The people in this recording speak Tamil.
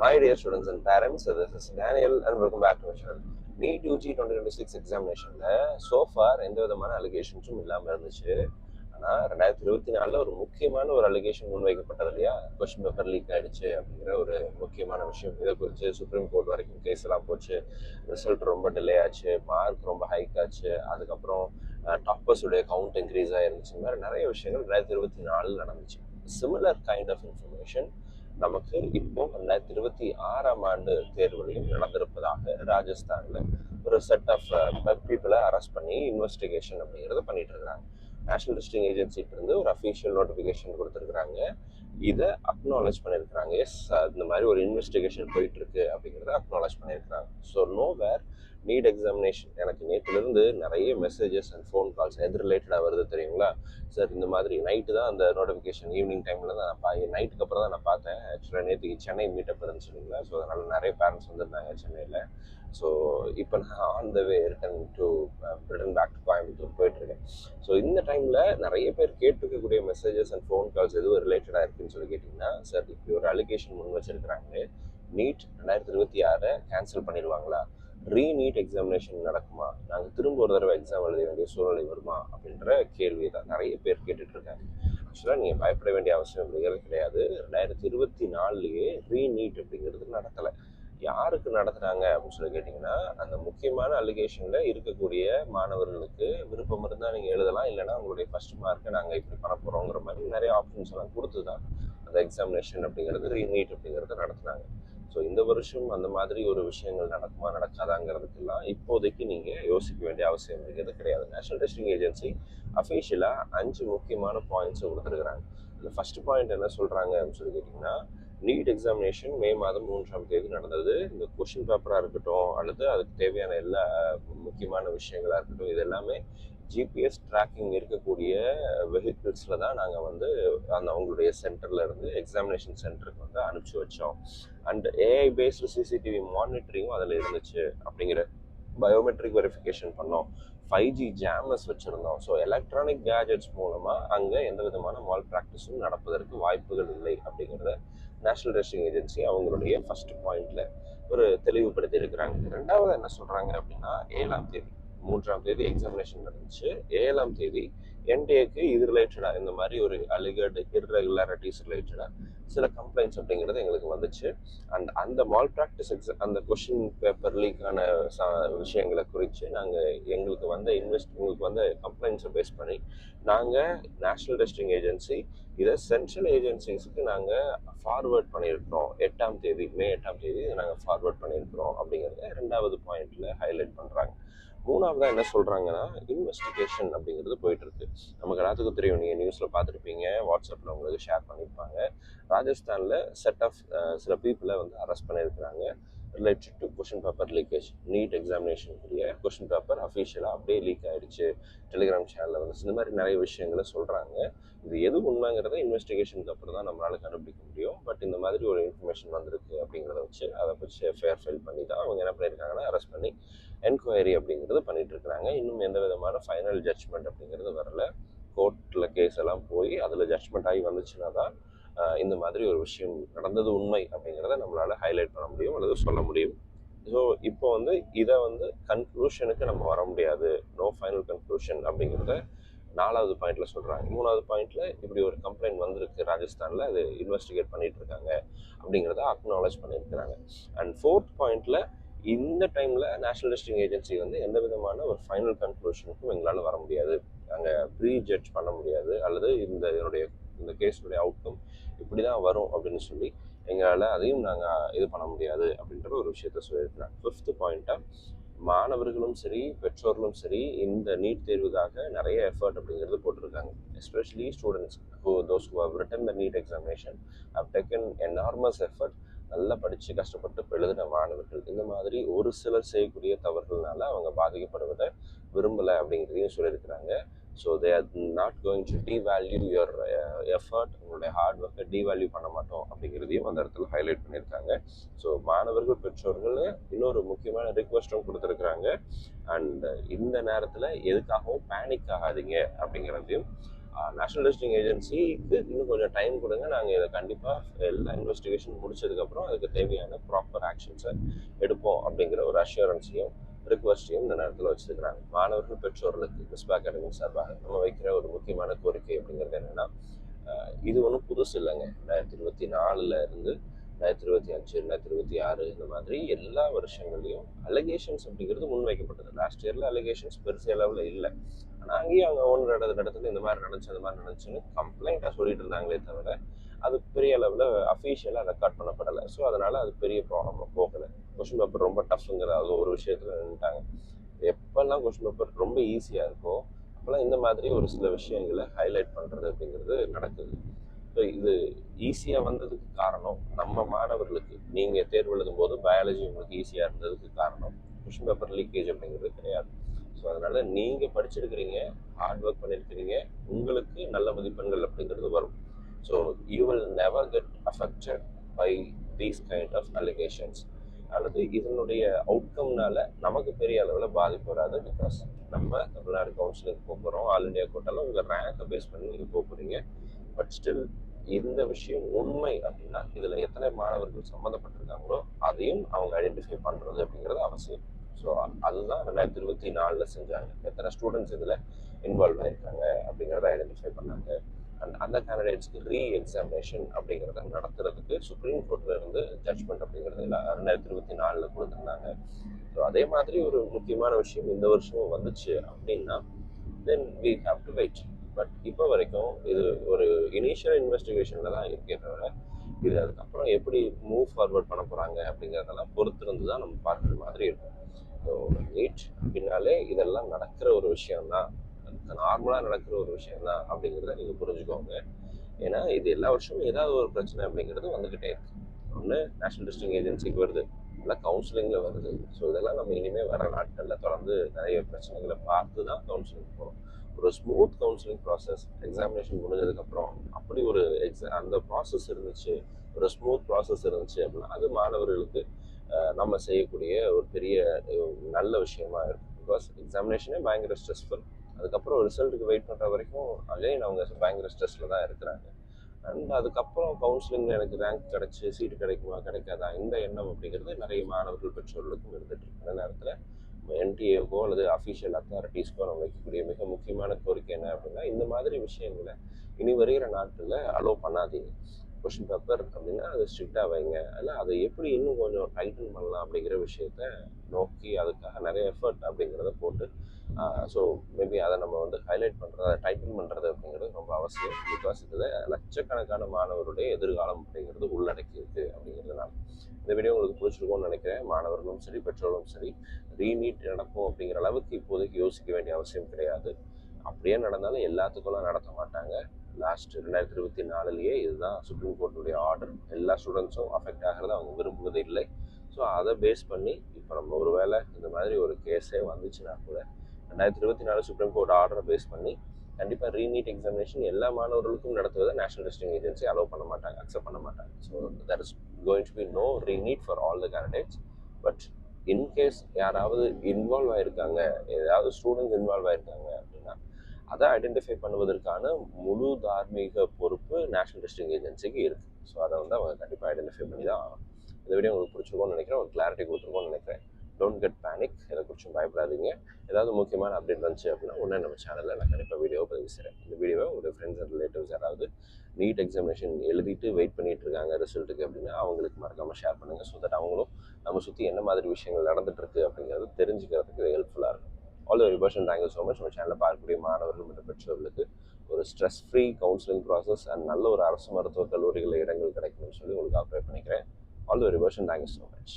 My dear students and parents, this is Daniel and welcome back to my channel. NEET UG 2026 எக்ஸாமினேஷனில் so far எந்த விதமான அலிகேஷன்ஸும் இல்லாமல் இருந்துச்சு. ஆனால் 2024 ஒரு முக்கியமான ஒரு அலிகேஷன் முன்வைக்கப்பட்டது இல்லையா, கொஸ்டின் பேப்பர் லீக் ஆகிடுச்சு அப்படிங்கிற ஒரு முக்கியமான விஷயம். இதை குறித்து சுப்ரீம் கோர்ட் வரைக்கும் கேஸ் எல்லாம் போச்சு, ரிசல்ட் ரொம்ப டிலே ஆச்சு, மார்க் ரொம்ப ஹைக் ஆச்சு, அதுக்கப்புறம் டாப்பர்ஸுடைய கவுண்ட் இன்க்ரீஸ் ஆகிருந்துச்சு. இந்த மாதிரி நிறைய விஷயங்கள் 2024 நடந்துச்சு. சிமிலர் கைண்ட் ஆஃப் இன்ஃபர்மேஷன் நமக்கு இப்போ 2026ஆம் ஆண்டு தேர்வுலையும் நடந்திருப்பதாக ராஜஸ்தான்ல ஒரு செட் ஆஃப் பீப்புளை அரெஸ்ட் பண்ணி இன்வெஸ்டிகேஷன் அப்படிங்கிறத பண்ணிட்டு இருக்காங்க. நேஷனல் டெஸ்டிங் ஏஜென்சிட்டு இருந்து ஒரு அஃபீஷியல் நோட்டிஃபிகேஷன் கொடுத்துருக்குறாங்க. இதை அக்னாலேஜ் பண்ணியிருக்கிறாங்க. எஸ், இந்த மாதிரி ஒரு இன்வெஸ்டிகேஷன் போயிட்டு இருக்கு அப்படிங்கிறத அக்னாலேஜ் பண்ணியிருக்கிறாங்க. ஸோ நோவேர் நீட் எக்ஸாமினேஷன் எனக்கு நேற்றுலேருந்து நிறைய மெசேஜஸ் அண்ட் ஃபோன் கால்ஸ் எது ரிலேட்டடாக வருது தெரியுங்களா சார். இந்த மாதிரி நைட்டு தான் அந்த நோட்டிஃபிகேஷன், ஈவினிங் டைமில் தான் நான் நைட்டுக்கு அப்புறம் தான் நான் பார்த்தேன். ஆக்சுவலாக நேற்றுக்கு சென்னை மீட்டப் இருந்துன்னு சொன்னீங்களா, ஸோ அதனால் நிறைய பேரண்ட்ஸ் வந்திருந்தாங்க சென்னையில். ஸோ இப்போ நான் on the way return back to Coimbatore போயிட்டுருக்கேன். ஸோ இந்த டைமில் நிறைய பேர் கேட்டுருக்கக்கூடிய மெசேஜஸ் அண்ட் ஃபோன் கால்ஸ் எதுவும் ரிலேட்டடாக இருக்குன்னு சொல்லி கேட்டிங்கன்னா, சார் இப்படி ஒரு அலிகேஷன் முன் வச்சிருக்கிறாங்களே, நீட் 2026 கேன்சல் பண்ணிடுவாங்களா, ரீநீட் எக்ஸாமினேஷன் நடக்குமா, நாங்கள் திரும்ப ஒரு தடவை எக்ஸாம் எழுத வேண்டிய சூழ்நிலை வருமா அப்படின்ற கேள்வி தான் நிறைய பேர் கேட்டுட்டு இருக்காங்க. ஆக்சுவலாக நீங்கள் பயப்பட வேண்டிய அவசியம் அப்படிங்கிறது கிடையாது. 2024 ரீநீட் அப்படிங்கிறது நடத்தலை. யாருக்கு நடத்துகிறாங்க அப்படின்னு சொல்லி கேட்டிங்கன்னா, அந்த முக்கியமான அலிகேஷனில் இருக்கக்கூடிய மாணவர்களுக்கு விருப்பம் இருந்தால் நீங்கள் எழுதலாம், இல்லைனா உங்களுடைய ஃபர்ஸ்ட் மார்க்கை நாங்கள் இப்படி பண்ண போகிறோங்கிற மாதிரி நிறைய ஆப்ஷன்ஸ் எல்லாம் கொடுத்து தான் அந்த எக்ஸாமினேஷன் அப்படிங்கிறது ரீநீட் அப்படிங்கிறத நடத்துனாங்க. ஸோ இந்த வருஷம் அந்த மாதிரி ஒரு விஷயங்கள் நடக்குமா நடக்காதாங்கிறதுக்கெல்லாம் இப்போதைக்கு நீங்கள் யோசிக்க வேண்டிய அவசியம் அப்படிங்கிறது கிடையாது. நேஷனல் டெஸ்டிங் ஏஜென்சி அஃபீஷியலாக 5 முக்கியமான பாயிண்ட்ஸை கொடுத்துருக்குறாங்க. இந்த ஃபர்ஸ்ட் பாயிண்ட் என்ன சொல்கிறாங்க அப்படின்னு சொல்லி கேட்டிங்கன்னா, நீட் எக்ஸாமினேஷன் மே மாதம் 3ஆம் தேதி நடந்தது. இந்த கொஷின் பேப்பராக இருக்கட்டும், அல்லது அதுக்கு தேவையான எல்லா முக்கியமான விஷயங்களாக இருக்கட்டும், இது எல்லாமே ஜிபிஎஸ் ட்ராக்கிங் இருக்கக்கூடிய வெஹிக்கிள்ஸில் தான் நாங்கள் வந்து அவங்களுடைய சென்டரில் இருந்து எக்ஸாமினேஷன் சென்டருக்கு வந்து அனுப்பிச்சி வச்சோம். அண்ட் ஏஐ பேஸ்டு சிசிடிவி மானிட்டரிங்கும் அதில் இருந்துச்சு. அப்படிங்கிற பயோமெட்ரிக் வெரிஃபிகேஷன் பண்ணோம், 5G ஜாமர்ஸ் வச்சுருந்தோம். ஸோ எலக்ட்ரானிக் கேஜெட்ஸ் மூலமாக அங்கே எந்த விதமான மால் ப்ராக்டிஸும் நடப்பதற்கு வாய்ப்புகள் இல்லை அப்படிங்கிறத நேஷனல் டெஸ்டிங் ஏஜென்சி அவங்களுடைய ஃபர்ஸ்ட் பாயிண்ட்ல ஒரு தெளிவுபடுத்தி இருக்கிறாங்க. ரெண்டாவது என்ன சொல்கிறாங்க அப்படின்னா, 7ஆம் தேதி 3ஆம் தேதி எக்ஸாமினேஷன் நடந்துச்சு. 7ஆம் தேதி என்டிஏக்கு இது ரிலேட்டடாக இந்த மாதிரி ஒரு அலிகர்டு இர்ரெகுலாரிட்டிஸ் ரிலேட்டடாக சில கம்ப்ளைண்ட்ஸ் அப்படிங்கிறது எங்களுக்கு வந்துச்சு. அண்ட் அந்த மால் ப்ராக்டிஸ் அந்த கொஷின் பேப்பர் லீக்கான விஷயங்களை குறித்து எங்களுக்கு வந்த கம்ப்ளைண்ட்ஸை பேஸ் பண்ணி நாங்கள் நேஷனல் டெஸ்டிங் ஏஜென்சி இதை சென்ட்ரல் ஏஜென்சிஸுக்கு நாங்கள் ஃபார்வேர்ட் பண்ணியிருக்கிறோம். மே 8ஆம் தேதி நாங்கள் ஃபார்வேர்ட் பண்ணியிருக்கிறோம் அப்படிங்கிறத 2வது பாயிண்ட்ல ஹைலைட் பண்ணுறாங்க. 3ஆவதாக என்ன சொல்கிறாங்கன்னா, இன்வெஸ்டிகேஷன் அப்படிங்கிறது போயிட்டுருக்கு. நமக்கு எல்லாத்துக்கும் தெரியும், நீங்கள் நியூஸில் பார்த்துருப்பீங்க, வாட்ஸ்அப்பில் உங்களுக்கு ஷேர் பண்ணியிருப்பாங்க. ராஜஸ்தானில் செட் ஆஃப் சில பீப்புளை வந்து அரெஸ்ட் பண்ணியிருக்கிறாங்க related to question paper leakage. NEET எக்ஸாமினேஷனுக்குரிய கொஷின் பேப்பர் அஃபீஷியலாக அப்படியே லீக் ஆகிடுச்சு, டெலிகிராம் சேனலில் வந்து இந்த மாதிரி நிறைய விஷயங்களை சொல்கிறாங்க. இது எது உண்மைங்கிறத இன்வெஸ்டிகேஷனுக்கு அப்புறம் தான் நம்மளால் கண்டுபிடிக்க முடியும். பட் இந்த மாதிரி ஒரு இன்ஃபர்மேஷன் வந்திருக்கு அப்படிங்கிறத வச்சு அதை வச்சு எஃப்ஐஆர் ஃபைல் பண்ணி தான் அவங்க என்ன பண்ணியிருக்காங்கன்னா, அரெஸ்ட் பண்ணி என்கொயரி அப்படிங்கிறது பண்ணிட்டு இருக்கிறாங்க. இன்னும் எந்த விதமான ஃபைனல் ஜட்ஜ்மெண்ட் அப்படிங்கிறது வரல. கோர்ட்டில் கேஸ் எல்லாம் போய் அதில் ஜட்ஜ்மெண்ட் ஆகி வந்துச்சுன்னா தான் இந்த மாதிரி ஒரு விஷயம் நடந்தது உண்மை அப்படிங்கிறத நம்மளால் ஹைலைட் பண்ண முடியும் அல்லது சொல்ல முடியும். ஸோ இப்போ வந்து இதை வந்து கன்க்ளூஷனுக்கு நம்ம வர முடியாது, நோ ஃபைனல் கன்க்ளூஷன் அப்படிங்கிறத 4வது பாயிண்ட்ல சொல்கிறாங்க. 3வது பாயிண்ட்ல இப்படி ஒரு கம்ப்ளைண்ட் வந்திருக்கு ராஜஸ்தானில், அது இன்வெஸ்டிகேட் பண்ணிட்டு இருக்காங்க அப்படிங்கிறத அக்னாலேஜ் பண்ணியிருக்கிறாங்க. அண்ட் 4th பாயிண்ட்ல இந்த டைமில் நேஷனல் டெஸ்டிங் ஏஜென்சி வந்து எந்த விதமான ஒரு ஃபைனல் கன்க்ளூஷனுக்கும் எங்களால் வர முடியாது, நாங்கள் ப்ரீ ஜட்ஜ் பண்ண முடியாது, அல்லது இந்த கேஸுடைய அவுட்கம் இப்படி தான் வரும் அப்படின்னு சொல்லி எங்களால் அதையும் நாங்கள் இது பண்ண முடியாது அப்படின்ற ஒரு விஷயத்த சொல்லியிருக்கிறாங்க. 5th பாயிண்ட்டாக மாணவர்களும் சரி பெற்றோர்களும் சரி இந்த நீட் தேர்வுக்காக நிறைய எஃபர்ட் அப்படிங்கிறது போட்டிருக்காங்க. Especially students those who have written the NEET examination have taken enormous effort. நல்லா படித்து கஷ்டப்பட்டு எழுதின மாணவர்கள் இந்த மாதிரி ஒரு சிலர் செய்யக்கூடிய தவறுகள்னால அவங்க பாதிக்கப்படுவதை விரும்பலை அப்படிங்கிறதையும் சொல்லியிருக்கிறாங்க. So they are not going to devalue your effort, உங்களுடைய ஹார்ட் ஒர்க்கை டிவேல்யூ பண்ண மாட்டோம் அப்படிங்கிறதையும் அந்த இடத்துல ஹைலைட் பண்ணியிருக்காங்க. ஸோ மாணவர்கள் பெற்றோர்கள் இன்னொரு முக்கியமான ரிக்வெஸ்ட்டும் கொடுத்துருக்குறாங்க. அண்ட் இந்த நேரத்தில் எதுக்காகவும் பேனிக் ஆகாதீங்க அப்படிங்கிறதையும் நேஷனல் டெஸ்டிங் ஏஜென்சிக்கு இன்னும் கொஞ்சம் டைம் கொடுங்க, நாங்கள் இதை கண்டிப்பாக எல்லா இன்வெஸ்டிகேஷன் முடிச்சதுக்கப்புறம் அதுக்கு தேவையான ப்ராப்பர் ஆக்ஷன்ஸை எடுப்போம் அப்படிங்கிற ஒரு அஷூரன்ஸையும் ரிக்வஸ்டையும் இந்த நேரத்தில் வச்சுருக்கிறாங்க. மாணவர்கள் பெற்றோர்களுக்கு மிஸ்பா அகாடமி சார்பாக நம்ம வைக்கிற ஒரு முக்கியமான கோரிக்கை அப்படிங்கிறது என்னென்னா, இது ஒன்றும் புதுசு இல்லைங்க. 2024 இருந்து 2025, 2026 இந்த மாதிரி எல்லா வருஷங்கள்லையும் அலிகேஷன்ஸ் அப்படிங்கிறது முன்வைக்கப்பட்டது. லாஸ்ட் இயரில் அலிகேஷன்ஸ் பெருசு அளவில் இல்லை, ஆனால் அங்கேயும் அவங்க ஓன் இடத்துல இந்த மாதிரி நினச்சி அந்த மாதிரி நினச்சின்னு கம்ப்ளைண்ட்டாக சொல்லிட்டு இருந்தாங்களே தவிர அது பெரிய அளவில் அஃபீஷியலாக ரெக்கார்ட் பண்ணப்படலை. ஸோ அதனால் அது பெரிய ப்ராப்ளம் போகலை. கொஸ்டின் பேப்பர் ரொம்ப டஃப்ங்கிற அது ஒரு விஷயத்தில் நின்றுட்டாங்க. எப்போல்லாம் கொஸ்டின் பேப்பர் ரொம்ப ஈஸியாக இருக்கோ அப்போல்லாம் இந்த மாதிரி ஒரு சில விஷயங்களை ஹைலைட் பண்ணுறது அப்படிங்கிறது நடக்குது. ஸோ இது ஈஸியாக வந்ததுக்கு காரணம் நம்ம மாணவர்களுக்கு, நீங்கள் தேர்வு எழுதும் போது பயாலஜி உங்களுக்கு ஈஸியாக இருந்ததுக்கு காரணம் கொஸ்டின் பேப்பர் லீக்கேஜ் அப்படிங்கிறது கிடையாது. ஸோ அதனால் நீங்கள் படிச்சிருக்கிறீங்க, ஹார்ட் ஒர்க் பண்ணியிருக்கிறீங்க, உங்களுக்கு நல்ல மதிப்பெண்கள் அப்படிங்கிறது வரும். So you will never get affected by these kind of allegations. அல்லது இதனுடைய அவுட்கம்னால நமக்கு பெரிய அளவில் பாதிப்பு வராது. பிகாஸ் நம்ம தமிழ்நாடு கவுன்சிலிங் போகிறோம், ஆல் இண்டியா கோட்டால உங்கள் ரேங்கை பேஸ் பண்ணி நீங்கள் போகிறீங்க. பட் ஸ்டில் இந்த விஷயம் உண்மை அப்படின்னா இதில் எத்தனை மாணவர்கள் சம்மந்தப்பட்டிருக்காங்களோ அதையும் அவங்க ஐடென்டிஃபை பண்ணுறது அப்படிங்கிறது அவசியம். ஸோ அதுதான் 2024 செஞ்சாங்க. எத்தனை ஸ்டூடெண்ட்ஸ் இதில் இன்வால்வ் ஆகிருக்காங்க அப்படிங்கிறத ஐடென்டிஃபை பண்ணாங்க. அண்ட் அந்த கேண்டிடேட்ஸ்க்கு எக்ஸாமினேஷன் அப்படிங்கிறத நடத்துறதுக்கு சுப்ரீம் கோர்ட்ல இருந்து ஜட்ஜ்மெண்ட் அப்படிங்கிறது 2024 கொடுத்துருந்தாங்க. ஸோ அதே மாதிரி ஒரு முக்கியமான விஷயம் இந்த வருஷமும் வந்துச்சு அப்படின்னா then we have to wait. But இப்போ வரைக்கும் இது ஒரு இனிஷியல் இன்வெஸ்டிகேஷனில் தான் இருக்கே தவிர இது அதுக்கப்புறம் எப்படி மூவ் ஃபார்வர்ட் பண்ண போகிறாங்க அப்படிங்கிறதெல்லாம் பொறுத்திருந்து தான் நம்ம பார்க்குற மாதிரி இருக்கும். ஸோ நீட் அப்படின்னாலே இதெல்லாம் நடக்கிற ஒரு விஷயம்தான், நார்மலாக நடக்கிற ஒரு விஷயம் தான் அப்படிங்கிறத நீங்கள் புரிஞ்சுக்கோங்க. ஏன்னா இது எல்லா வருஷமும் ஏதாவது ஒரு பிரச்சனை அப்படிங்கிறது வந்துக்கிட்டே இருக்கு. ஒன்று நேஷனல் டெஸ்டிங் ஏஜென்சிக்கு வருது, இல்லை கவுன்சிலிங்கில் வருது. ஸோ இதெல்லாம் நம்ம இனிமேல் வர நாட்களில் தொடர்ந்து நிறைய பிரச்சனைகளை பார்த்து தான் கவுன்சிலிங் போகிறோம். ஒரு ஸ்மூத் கவுன்சிலிங் ப்ராசஸ் எக்ஸாமினேஷன் முடிஞ்சதுக்கப்புறம் அப்படி ஒரு அந்த ப்ராசஸ் இருந்துச்சு, ஒரு ஸ்மூத் ப்ராசஸ் இருந்துச்சு அப்படின்னா அது மாணவர்களுக்கு நம்ம செய்யக்கூடிய ஒரு பெரிய நல்ல விஷயமா இருக்கும். பிகாஸ் எக்ஸாமினேஷனே பயங்கர ஸ்ட்ரெஸ்ஃபுல். அதுக்கப்புறம் ரிசல்ட்டுக்கு வெயிட் பண்ணுற வரைக்கும் அகைன் அவங்க பயங்கர ஸ்ட்ரெஸ்ஸில் தான் இருக்கிறாங்க. அண்ட் அதுக்கப்புறம் கவுன்சிலிங்கில் எனக்கு ரேங்க் கிடச்சி சீட்டு கிடைக்குமா கிடைக்காதா இந்த எண்ணம் அப்படிங்கிறது நிறைய மாணவர்கள் பெற்றோர்களுக்கும் இருந்துட்டு இருக்கு. அந்த நேரத்தில் என்டிஏக்கோ அல்லது அஃபிஷியல் அத்தாரிட்டிஸ்க்கோ நம்ம வைக்கக்கூடிய மிக முக்கியமான கோரிக்கை என்ன அப்படின்னா, இந்த மாதிரி விஷயங்களை இனி வருகிற நாட்களில் அலோவ் பண்ணாதீங்க. கொஷின் பேப்பர் அப்படின்னா அதை ஸ்ட்ரிக்டாக வைங்க, இல்லை அதை எப்படி இன்னும் கொஞ்சம் டைட்டன் பண்ணலாம் அப்படிங்கிற விஷயத்த நோக்கி அதுக்காக நிறைய எஃபர்ட் அப்படிங்கிறத போட்டு ஸோ மேபி அதை நம்ம வந்து ஹைலைட் பண்ணுறது, அதை டைட்டன் பண்ணுறது அப்படிங்கிறது ரொம்ப அவசியம். பிகாஸ் இதில் லட்சக்கணக்கான மாணவருடைய எதிர்காலம் அப்படிங்கிறது உள்ளடக்கி இருக்குது அப்படிங்கிறதுனால இந்த வீடியோ உங்களுக்கு பிடிச்சிருக்கும்னு நினைக்கிறேன். மாணவர்களும் சரி பெற்றோர்களும் சரி ரீநீட் நடக்கும் அப்படிங்கிற அளவுக்கு இப்போதைக்கு யோசிக்க வேண்டிய அவசியம் கிடையாது. அப்படியே நடந்தாலும் எல்லாத்துக்கும்லாம் நடத்த மாட்டாங்க. லாஸ்ட் 2024 இதுதான் சுப்ரீம் கோர்ட்டுடைய ஆர்டர். எல்லா ஸ்டூடெண்ட்ஸும் அஃபெக்ட் ஆகிறத அவங்க விரும்புவது இல்லை. ஸோ அதை பேஸ் பண்ணி இப்போ நம்ம ஒரு வேளை இந்த மாதிரி ஒரு கேஸே வந்துச்சுன்னா கூட 2024 சுப்ரீம் கோர்ட் ஆர்டரை பேஸ் பண்ணி கண்டிப்பாக ரீநீட் எக்ஸாமினேஷன் எல்லா மாணவர்களுக்கும் நடத்துவதை நேஷனல் டெஸ்டிங் ஏஜென்சி அலோவ் பண்ண மாட்டாங்க, அக்செப்ட் பண்ண மாட்டாங்க. So that is going to be no reNEET for all the candidates. But in case யாராவது இன்வால்வ் ஆகிருக்காங்க, ஏதாவது ஸ்டூடெண்ட்ஸ் இன்வால்வ் ஆகிருக்காங்க அப்படின்னா அதை ஐடென்டிஃபை பண்ணுவதற்கான முழு தார்மீக பொறுப்பு நேஷனல் டெஸ்டிங் ஏஜென்சிக்கு இருக்குது. ஸோ அதை வந்து அவங்க கண்டிப்பாக ஐடென்டிஃபை பண்ணி தான் ஆகணும். இந்த வீடியோ உங்களுக்கு பிடிச்சிருக்கோன்னு நினைக்கிறேன், ஒரு கிளாரிட்டி கொடுத்துருக்கோன்னு நினைக்கிறேன். டோன்ட் கெட் பேனிக், இதை குறித்தும் பயப்படாதீங்க. ஏதாவது முக்கியமான அப்டேட் வந்துச்சு அப்படின்னா உடனே நம்ம சேனலில் நான் கண்டிப்பாக வீடியோ பதிவு செய்கிறேன். இந்த வீடியோவை உங்களுடைய ஃப்ரெண்ட்ஸ் அண்ட் ரிலேட்டிவ்ஸ் யாராவது நீட் எக்ஸாமினேஷன் எழுதிட்டு வெயிட் பண்ணிட்டு இருக்காங்க ரிசல்ட்டுக்கு அப்படின்னா அவங்களுக்கு மறக்காமல் ஷேர் பண்ணுங்கள். ஸோ தட் அவங்களும் நம்ம சுற்றி என்ன மாதிரி விஷயங்கள் நடந்துட்டு இருக்கு அப்படிங்கிறது தெரிஞ்சுக்கிறதுக்கு ஹெல்ப்ஃபுல்லாக இருக்கும். All the very best and thank you so much. நம்ம சேனலில் பார்க்கக்கூடிய மாணவர்கள் மற்றும் பெற்றோர்களுக்கு ஒரு stress free counselling process and நல்ல ஒரு அரசு மருத்துவக் கல்லூரிகளில் இடங்கள் கிடைக்கும்னு சொல்லி உங்களுக்கு அப்ளை பண்ணிக்கிறேன். All the very best and thank you so much.